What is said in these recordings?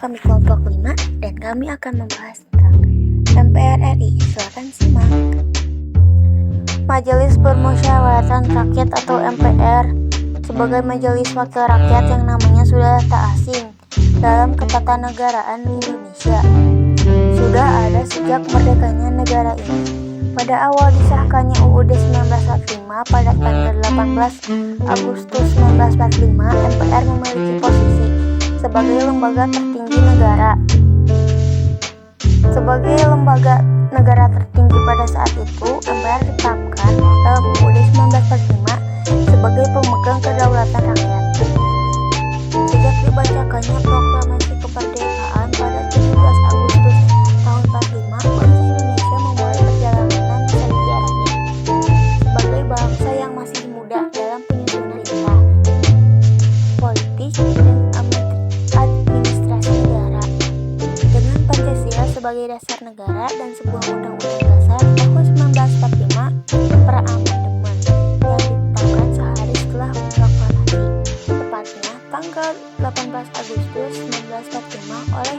kami kelompok 5 dan kami akan membahas tentang MPR RI. Silakan simak. Majelis Permusyawaratan Rakyat atau MPR sebagai majelis wakil rakyat yang namanya sudah tak asing dalam ketatanegaraan Indonesia. Sudah ada sejak merdekanya negara ini. Pada awal disahkannya UUD 1945 pada tanggal 18 Agustus 1945, MPR memiliki posisi sebagai lembaga tertinggi negara. Sebagai lembaga negara tertinggi pada saat itu, MPR ditetapkan dalam UUD 1945 sebagai pemegang kedaulatan rakyat. Sejak dibacakannya proklamasi kemerdekaan pada 17 Agustus tahun 45, bangsa Indonesia memulai perjalanan sejarahnya sebagai bangsa yang masih muda dalam penyusunan kita, politik dan administrasi negara. Dengan Pancasila sebagai dasar negara dan sebuah undang-undang dasar tahun 1945 pra-amandemen yang ditetapkan sehari setelah proklamasi, tepatnya tanggal 18 Agustus 1945 oleh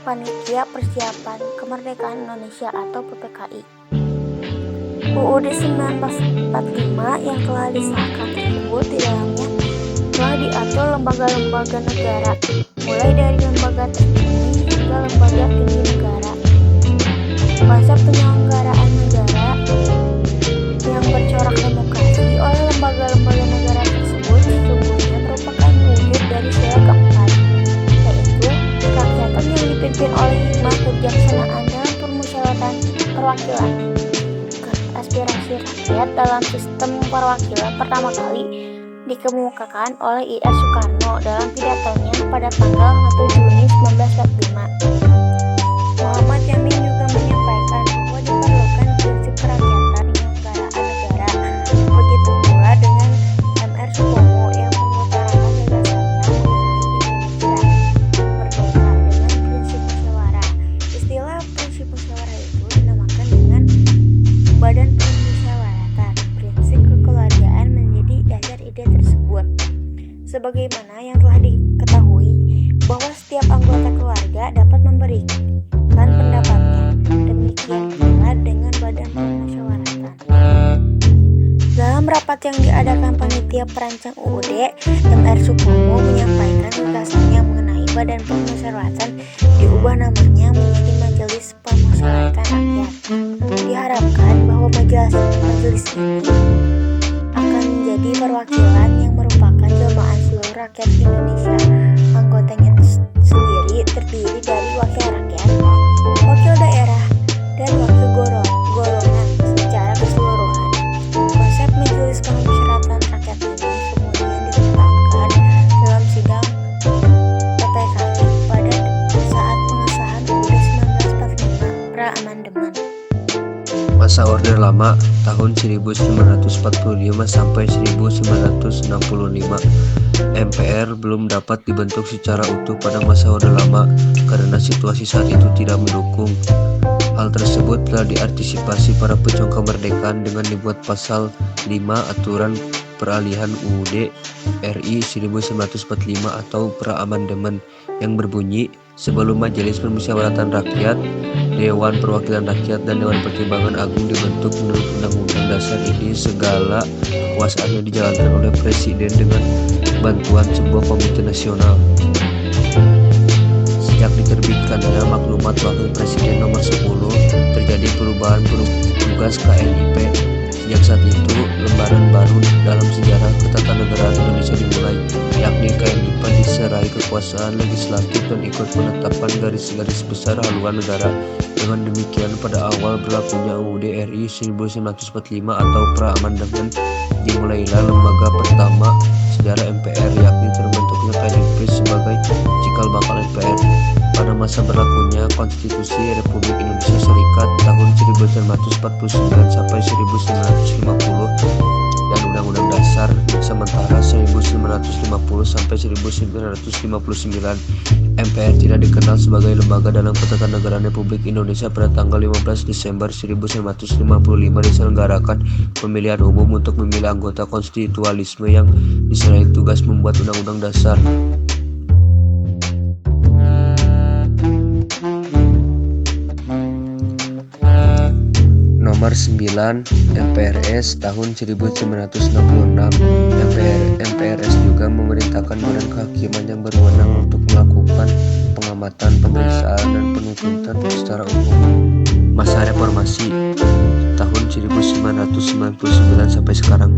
Panitia Persiapan Kemerdekaan Indonesia atau PPKI. UUD 1945 yang telah disahkan tersebut di dalamnya telah diatur lembaga-lembaga negara, mulai dari lembaga tertinggi hingga lembaga tinggi negara. Masa penyelenggaraan negara yang bercorak demokrasi oleh lembaga-lembaga negara tersebut sesungguhnya merupakan wujud dari sila keempat, yaitu kerakyatan yang dipimpin oleh hikmah kebijaksanaan dalam permusyawaratan perwakilan. Aspirasi rakyat dalam sistem perwakilan pertama kali dikemukakan oleh I.R. Soekarno dalam pidatonya pada tanggal 1 Juni 1945. Muhammad Yamin juga menyampaikan bahwa diperlukan prinsip kerakyatan penyelenggaraan negara. Begitu pula dengan M.R. Supomo yang mengutarakan gagasannya mengenai Indonesia merdeka dengan prinsip musyawarah. Istilah prinsip musyawarah itu dinamakan dengan Badan Permusyawaratan. Prinsip kekeluargaan menjadi dasar ide tersebut. Sebagaimana yang telah diketahui bahwa setiap anggota keluarga dapat memberikan pendapatnya, demikian pula dengan Badan Permusyawaratan. Dalam rapat yang diadakan panitia perancang UUD, M.R. Supomo menyampaikan gagasannya mengenai Badan Permusyawaratan diubah namanya menjadi Majelis Permusyawaratan Rakyat. Diharapkan bahwa majelis ini akan menjadi perwakilan yang merupakan jelmaan seluruh rakyat Indonesia. Anggotanya sendiri terdiri dari wakil rakyat, wakil daerah, dan wakil golongan secara keseluruhan. Konsep Majelis Permusyawaratan Rakyat ini kemudian ditetapkan dalam sidang PPKI pada saat pengesahan UUD 1945 pra-amandemen. Masa Orde Lama tahun 1945 sampai 1965. MPR belum dapat dibentuk secara utuh pada masa Orde Lama karena situasi saat itu tidak mendukung. Hal tersebut telah diantisipasi para pejuang kemerdekaan dengan dibuat pasal 5 Aturan Peralihan UUD RI 1945 atau pra-amandemen yang berbunyi, sebelum Majelis Permusyawaratan Rakyat, Dewan Perwakilan Rakyat, dan Dewan Pertimbangan Agung dibentuk menurut Undang-Undang Dasar ini, segala kekuasaannya dijalankan oleh Presiden dengan bantuan sebuah komite nasional. Sejak diterbitkannya Maklumat Wakil Presiden nomor 10, terjadi perubahan tugas KNIP. Sejak saat itu, lembaran baru dalam sejarah ketatanegaraan Indonesia dimulai, yakni KNIP diserai kekuasaan legislatif dan ikut penetapan garis-garis besar haluan negara. Dengan demikian, pada awal berlakunya UUD RI 1945 atau pra-amandemen, dimulailah lembaga pertama sejarah MPR, yakni terbentuknya KNIP sebagai cikal bakal MPR. Pada masa berlakunya Konstitusi Republik Indonesia Serikat tahun 1949 sampai 1950 dan Undang-Undang Dasar sementara 1950 sampai 1959, MPR tidak dikenal sebagai lembaga dalam ketatanegaraan Republik Indonesia. Pada tanggal 15 Desember 1955 diselenggarakan pemilihan umum untuk memilih anggota konstitualisme yang diserahi tugas membuat Undang-Undang Dasar. Nomor 9 MPRS tahun 1966. MPRS juga memerintahkan Badan Kehakiman yang berwenang untuk melakukan pengamatan, pemeriksaan, dan penuntutan secara umum. Masa reformasi tahun 1999 sampai sekarang.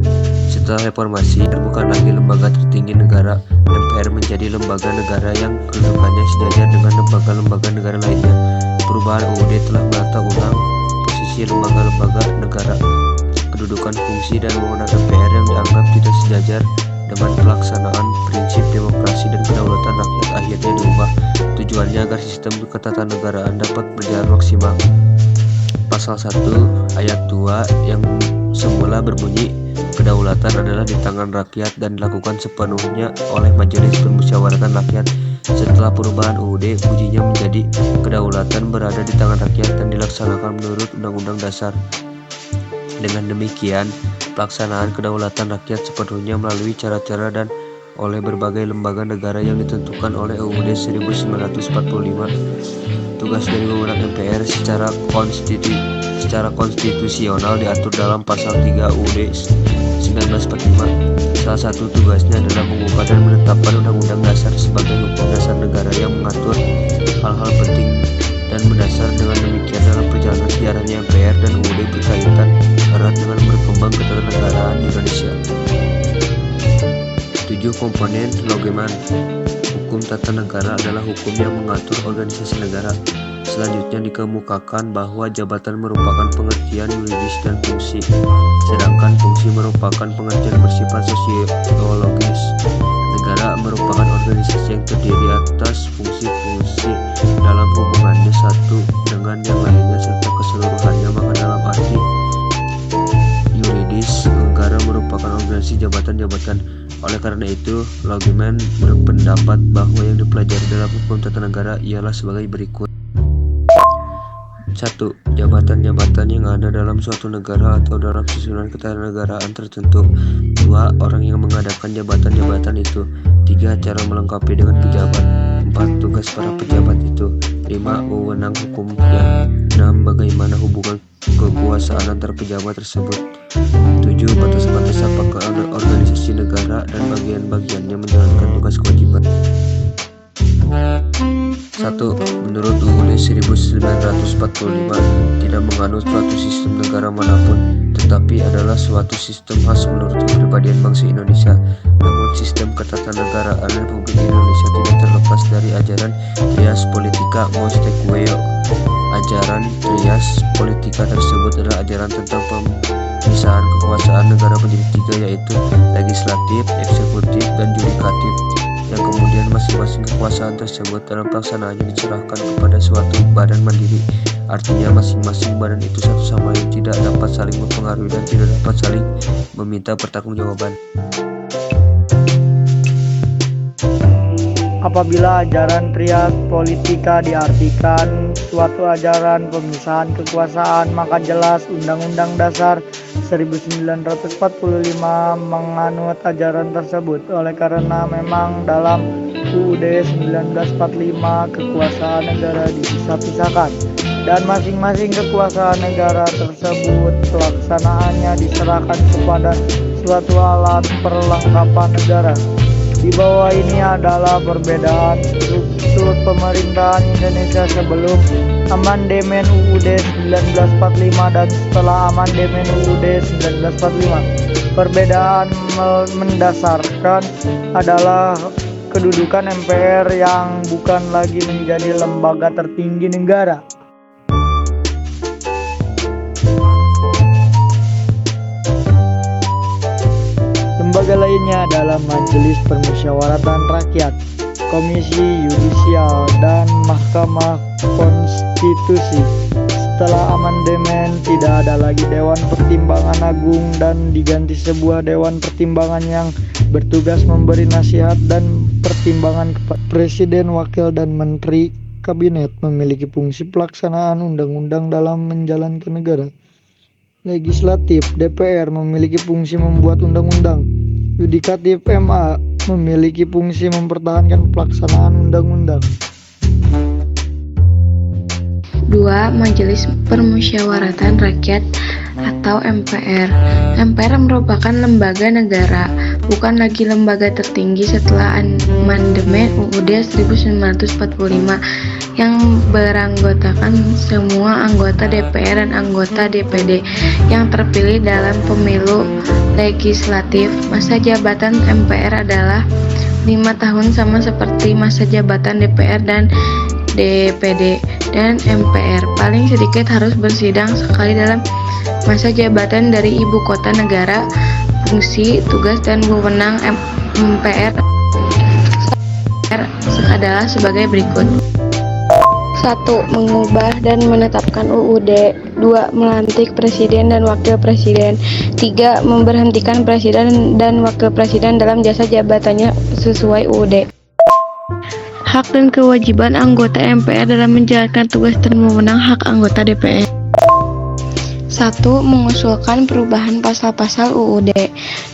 Setelah reformasi, bukan lagi lembaga tertinggi negara. MPR menjadi lembaga negara yang kedudukannya sejajar dengan lembaga-lembaga negara lainnya. Perubahan UUD telah menata ulang posisi lembaga-lembaga negara, kedudukan, fungsi, dan wewenang MPR yang dianggap tidak sejajar dengan pelaksanaan prinsip demokrasi dan kedaulatan rakyat akhirnya diubah. Tujuannya agar sistem ketatanegaraan dapat berjalan maksimal. Pasal 1 ayat 2 yang semula berbunyi kedaulatan adalah di tangan rakyat dan dilakukan sepenuhnya oleh Majelis Permusyawaratan Rakyat. Setelah perubahan UUD, bunyinya menjadi kedaulatan berada di tangan rakyat dan dilaksanakan menurut Undang-Undang Dasar. Dengan demikian, pelaksanaan kedaulatan rakyat sepenuhnya melalui cara-cara dan oleh berbagai lembaga negara yang ditentukan oleh UUD 1945. Tugas dari wewenang MPR secara konstitusional diatur dalam pasal 3 UUD 1945. Salah satu tugasnya adalah mengugat dan menetapkan Undang-Undang Dasar sebagai hukum dasar negara yang mengatur hal-hal penting dan mendasar. Dengan demikian, dalam perjalanan sejarahnya MPR dan UUD berkaitan erat dengan berkembang ketatanegaraan Indonesia. 7 komponen Logeman. Hukum tata negara adalah hukum yang mengatur organisasi negara. Selanjutnya dikemukakan bahwa jabatan merupakan pengertian yuridis dan fungsi, sedangkan fungsi merupakan pengertian bersifat sosiologis. Negara merupakan organisasi yang terdiri atas fungsi-fungsi dalam hubungannya satu dengan yang lainnya serta keseluruhannya. Maka dalam arti yuridis, negara merupakan organisasi jabatan-jabatan. Oleh karena itu, Logeman berpendapat bahwa yang dipelajari dalam hukum tata negara ialah sebagai berikut. 1. Jabatan-jabatan yang ada dalam suatu negara atau dalam susunan ketatanegaraan tertentu. 2. Orang yang mengadakan jabatan-jabatan itu. 3. Cara melengkapi dengan pejabat. 4. Tugas para pejabat itu. 5. Wewenang hukumnya. 6. Bagaimana hubungan kekuasaan antar pejabat tersebut. 7. Batas-batas apakah organisasi negara dan bagian-bagiannya menjalankan tugas kewajiban. 1. Menurut UUD 1945, tidak menganut suatu sistem negara manapun, tetapi adalah suatu sistem khas menurut kepribadian bangsa Indonesia. Namun sistem ketatanegaraan Republik Indonesia tidak terlepas dari ajaran Trias Politika Mostecueo. Ajaran Trias Politika tersebut adalah ajaran tentang pemisahan kekuasaan negara menjadi 3, yaitu legislatif, eksekutif, dan yudikatif, yang kemudian masing-masing kekuasaan tersebut dalam pelaksanaannya diserahkan kepada suatu badan mandiri. Artinya masing-masing badan itu satu sama lain tidak dapat saling mempengaruhi dan tidak dapat saling meminta pertanggungjawaban. Apabila ajaran Trias Politika diartikan suatu ajaran pemisahan kekuasaan, maka jelas Undang-Undang Dasar 1945 menganut ajaran tersebut. Oleh karena memang dalam UUD 1945 kekuasaan negara dipisah-pisahkan dan masing-masing kekuasaan negara tersebut pelaksanaannya diserahkan kepada suatu alat perlengkapan negara. Di bawah ini adalah perbedaan struktur pemerintahan Indonesia sebelum amandemen UUD 1945 dan setelah amandemen UUD 1945. Perbedaan mendasarkan adalah kedudukan MPR yang bukan lagi menjadi lembaga tertinggi negara. Lembaga lainnya adalah Majelis Permusyawaratan Rakyat, Komisi Yudisial, dan Mahkamah Konstitusi. Setelah amandemen, tidak ada lagi Dewan Pertimbangan Agung dan diganti sebuah Dewan Pertimbangan yang bertugas memberi nasihat dan pertimbangan kepada Presiden, Wakil, dan Menteri Kabinet. Memiliki fungsi pelaksanaan undang-undang dalam menjalankan negara. Legislatif, DPR, memiliki fungsi membuat undang-undang. Yudikatif, MA, memiliki fungsi mempertahankan pelaksanaan undang-undang. 2. Majelis Permusyawaratan Rakyat atau MPR. MPR merupakan lembaga negara, bukan lagi lembaga tertinggi setelah amandemen UUD 1945 yang beranggotakan semua anggota DPR dan anggota DPD yang terpilih dalam pemilu legislatif. Masa jabatan MPR adalah 5 tahun sama seperti masa jabatan DPR dan DPD dan MPR. Paling sedikit harus bersidang sekali dalam masa jabatan dari ibu kota negara. Fungsi, tugas, dan wewenang MPR adalah sebagai berikut. 1. Mengubah dan menetapkan UUD. 2. Melantik presiden dan wakil presiden. 3. Memberhentikan presiden dan wakil presiden dalam jasa jabatannya sesuai UUD. Hak dan kewajiban anggota MPR dalam menjalankan tugas dan wewenang hak anggota DPR. 1. Mengusulkan perubahan pasal-pasal UUD.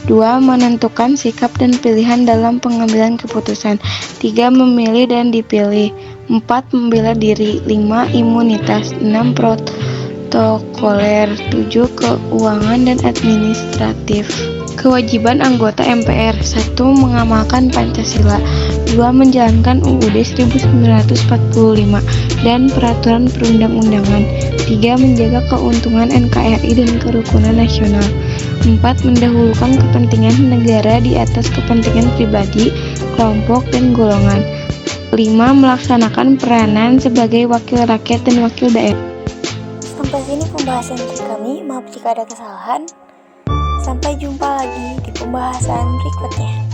2. Menentukan sikap dan pilihan dalam pengambilan keputusan. 3. Memilih dan dipilih. 4. Membela diri. 5. Imunitas. 6. Protokoler. 7. Keuangan dan administratif. Kewajiban anggota MPR. 1. Mengamalkan Pancasila. 2. Menjalankan UUD 1945 dan peraturan perundang-undangan. 3. Menjaga keuntungan NKRI dan kerukunan nasional. 4. Mendahulukan kepentingan negara di atas kepentingan pribadi, kelompok, dan golongan. 5. Melaksanakan peranan sebagai wakil rakyat dan wakil daerah. Sampai sini pembahasan dari kami. Maaf jika ada kesalahan. Sampai jumpa lagi di pembahasan berikutnya.